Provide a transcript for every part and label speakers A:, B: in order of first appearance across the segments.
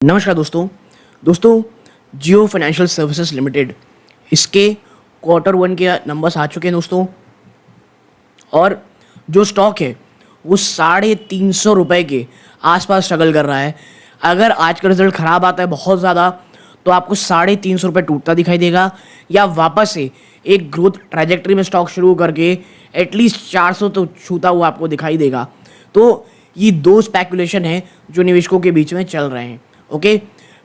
A: नमस्कार दोस्तों जियो financial services limited इसके Q1 के नंबर्स आ चुके हैं दोस्तों। और जो स्टॉक है वो 350 रुपये के आसपास स्ट्रगल कर रहा है। अगर आज का रिजल्ट ख़राब आता है बहुत ज़्यादा तो आपको 350 रुपये टूटता दिखाई देगा, या वापस से एक ग्रोथ ट्रैजेक्टरी में स्टॉक शुरू करके एटलीस्ट 400 तो छूता हुआ आपको दिखाई देगा। तो ये दो स्पेकुलेशन है जो निवेशकों के बीच में चल रहे हैं। ओके,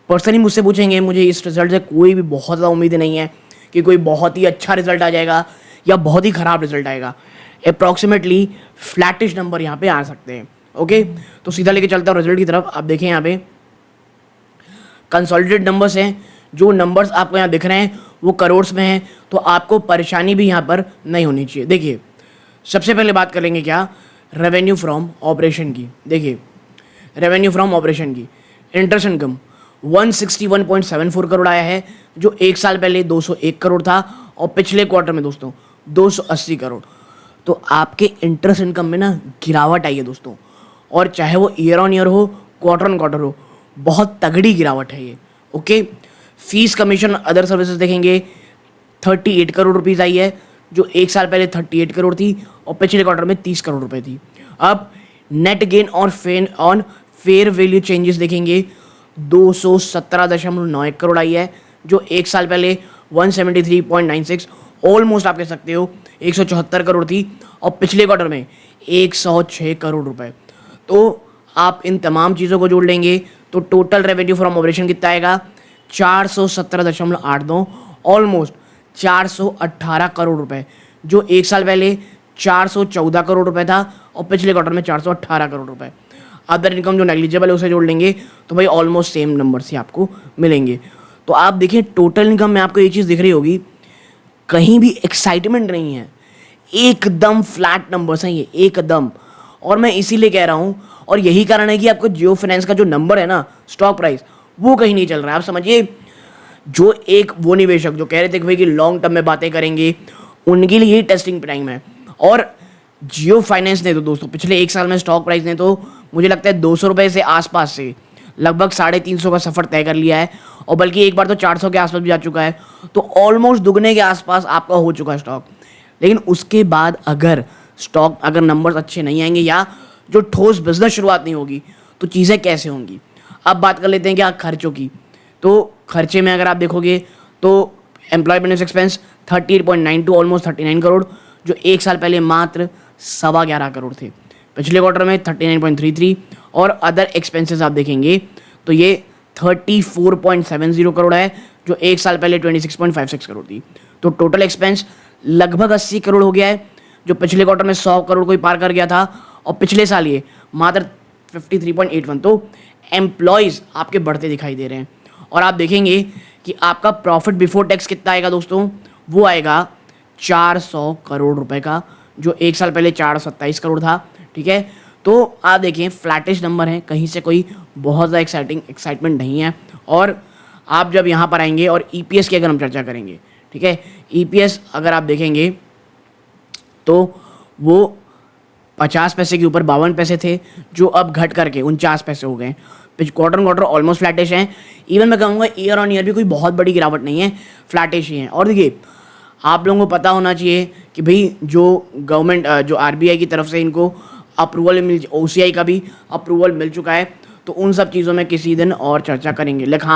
A: पर्सनली मुझसे पूछेंगे, मुझे इस रिजल्ट से कोई भी बहुत ज़्यादा उम्मीद नहीं है कि कोई बहुत ही अच्छा रिजल्ट आ जाएगा या बहुत ही ख़राब रिजल्ट आएगा। अप्रॉक्सीमेटली फ्लैटिश नंबर यहाँ पे आ सकते हैं। ओके, तो सीधा लेके चलता हूँ रिजल्ट की तरफ। आप देखें यहाँ पे कंसोलिडेटेड नंबर्स हैं। जो नंबर्स आपको यहाँ दिख रहे हैं वो करोड़ में हैं, तो आपको परेशानी भी यहाँ पर नहीं होनी चाहिए। देखिए, सबसे पहले बात करेंगे क्या, रेवेन्यू फ्रॉम ऑपरेशन की। देखिए, रेवेन्यू फ्रॉम ऑपरेशन की इंटरेस्ट इनकम 161.74 करोड़ आया है, जो एक साल पहले 201 करोड़ था, और पिछले क्वार्टर में दोस्तों 280 करोड़। तो आपके इंटरेस्ट इनकम में ना गिरावट आई है दोस्तों, और चाहे वो ईयर ऑन ईयर हो, क्वार्टर ऑन क्वार्टर हो, बहुत तगड़ी गिरावट है ये। Okay, fees commission other services देखेंगे 38 करोड़ रुपीज़ आई है, जो एक साल पहले 38 करोड़ थी और पिछले क्वार्टर में 30 करोड़ रुपए थी। अब नेट गेन और फेयर वैल्यू चेंजेस देखेंगे 217.91 करोड़ आई है, जो एक साल पहले 173.96 ऑलमोस्ट आप कह सकते हो 174 करोड़ थी, और पिछले क्वार्टर में 106 करोड़ रुपए। तो आप इन तमाम चीज़ों को जोड़ लेंगे तो टोटल रेवेन्यू फ्रॉम ऑपरेशन कितना आएगा, 417.82, ऑलमोस्ट 418 करोड़ रुपए, जो एक साल पहले 414 करोड़ रुपए था और पिछले क्वार्टर में 418 करोड़ रुपए। अदर इनकम जो नेग्लिजिबल है उसे जोड़ लेंगे तो भाई ऑलमोस्ट सेम नंबर्स ही आपको मिलेंगे। तो आप देखिए, टोटल इनकम में आपको ये चीज़ दिख रही होगी, कहीं भी एक्साइटमेंट नहीं है, एकदम फ्लैट नंबर्स हैं ये, एकदम। और मैं इसीलिए कह रहा हूँ, और यही कारण है कि आपको जियो फाइनेंस का जो नंबर है ना, स्टॉक प्राइस, वो कहीं नहीं चल रहा है। आप समझिए, जो एक वो निवेशक जो कह रहे थे कि भाई कि लॉन्ग टर्म में बातें करेंगे, उनके लिए यही टेस्टिंग टाइम है। और जियो फाइनेंस ने तो दोस्तों पिछले एक साल में स्टॉक प्राइस ने तो मुझे लगता है 200 रुपये से आसपास से लगभग 350 का सफ़र तय कर लिया है, और बल्कि एक बार तो 400 के आसपास भी जा चुका है। तो ऑलमोस्ट दुगने के आसपास आपका हो चुका है स्टॉक। लेकिन उसके बाद अगर नंबर्स अच्छे नहीं आएंगे या जो ठोस बिजनेस शुरुआत नहीं होगी तो चीज़ें कैसे होंगी। अब बात कर लेते हैं क्या खर्चों की। तो खर्चे में अगर आप देखोगे तो employ benefit expense 38.92 almost 39 crore, जो एक साल पहले मात्र 11.25 करोड़ थे, पिछले क्वार्टर में 39.33। और अदर एक्सपेंसेस आप देखेंगे तो ये 34.70 करोड़ है, जो एक साल पहले 26.56 करोड़ थी। तो टोटल एक्सपेंस लगभग 80 करोड़ हो गया है, जो पिछले क्वार्टर में 100 करोड़ को ही पार कर गया था, और पिछले साल ये मात्र 53.81। तो एम्प्लॉयज़ आपके बढ़ते दिखाई दे रहे हैं। और आप देखेंगे कि आपका प्रॉफिट बिफोर टैक्स कितना आएगा दोस्तों, वो आएगा 400 करोड़ रुपए का, जो एक साल पहले 427 करोड़ था। ठीक है, तो आप देखें फ्लैटिश नंबर है, कहीं से कोई बहुत ज़्यादा एक्साइटमेंट नहीं है। और आप जब यहाँ पर आएंगे और ईपीएस की अगर हम चर्चा करेंगे, ठीक है, ईपीएस अगर आप देखेंगे तो वो 50 पैसे के ऊपर 52 पैसे थे, जो अब घट करके 49 पैसे हो गए। Quarter on quarter almost flattish हैं। इवन मैं कहूँगा ईयर ऑन ईयर भी कोई बहुत बड़ी गिरावट नहीं है, फ्लैटिश ही हैं। और देखिए, आप लोगों को पता होना चाहिए कि भाई जो गवर्नमेंट जो आरबीआई की तरफ से इनको अप्रूवल मिल, ओसीआई का भी अप्रूवल मिल चुका है, तो उन सब चीज़ों में किसी दिन और चर्चा करेंगे। लेकिन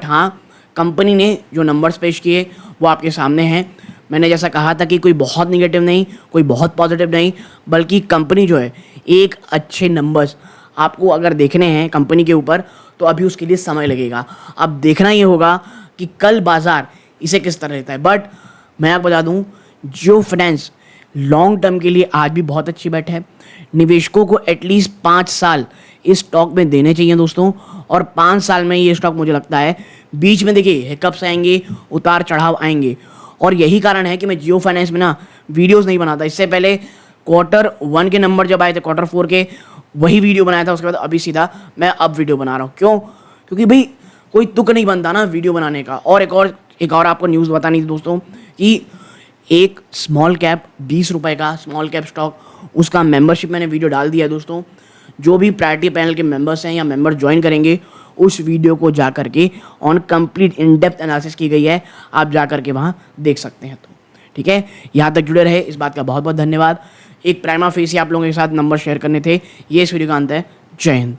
A: हाँ, कंपनी ने जो नंबर्स पेश किए वो आपके सामने हैं। मैंने जैसा कहा था कि कोई बहुत निगेटिव नहीं, कोई बहुत पॉजिटिव नहीं, बल्कि कंपनी जो है एक अच्छे नंबर्स आपको अगर देखने हैं कंपनी के ऊपर, तो अभी उसके लिए समय लगेगा। अब देखना ये होगा कि कल बाजार इसे किस तरह लेता है। बट मैं आपको बता दूं, जियो फाइनेंस लॉन्ग टर्म के लिए आज भी बहुत अच्छी बेट है। निवेशकों को एटलीस्ट 5 साल इस स्टॉक में देने चाहिए दोस्तों, और 5 साल में ये स्टॉक मुझे लगता है, बीच में देखिए हिकअप्स आएंगे, उतार चढ़ाव आएंगे, और यही कारण है कि मैं जियो फाइनेंस में ना वीडियोस नहीं बनाता। इससे पहले Q1 के नंबर जब आए थे, Q4 के, वही वीडियो बनाया था। उसके बाद अभी सीधा मैं अब वीडियो बना रहा हूँ। क्यों? क्योंकि भाई कोई तुक नहीं बनता ना वीडियो बनाने का। और एक और आपको न्यूज़ बतानी थी दोस्तों कि एक स्मॉल कैप 20 रुपये का स्मॉल कैप स्टॉक, उसका मेंबरशिप मैंने वीडियो डाल दिया है दोस्तों। जो भी प्रायोरिटी पैनल के मेंबर्स हैं या मेंबर ज्वाइन करेंगे उस वीडियो को जा करके on complete in depth analysis की गई है, आप जा करके वहाँ देख सकते हैं। तो ठीक है, यहाँ तक जुड़े रहे इस बात का बहुत बहुत धन्यवाद। एक प्राइमा फेसी आप लोगों के साथ नंबर शेयर करने थे। ये इस वीडियो का अंत है। जय हिंद।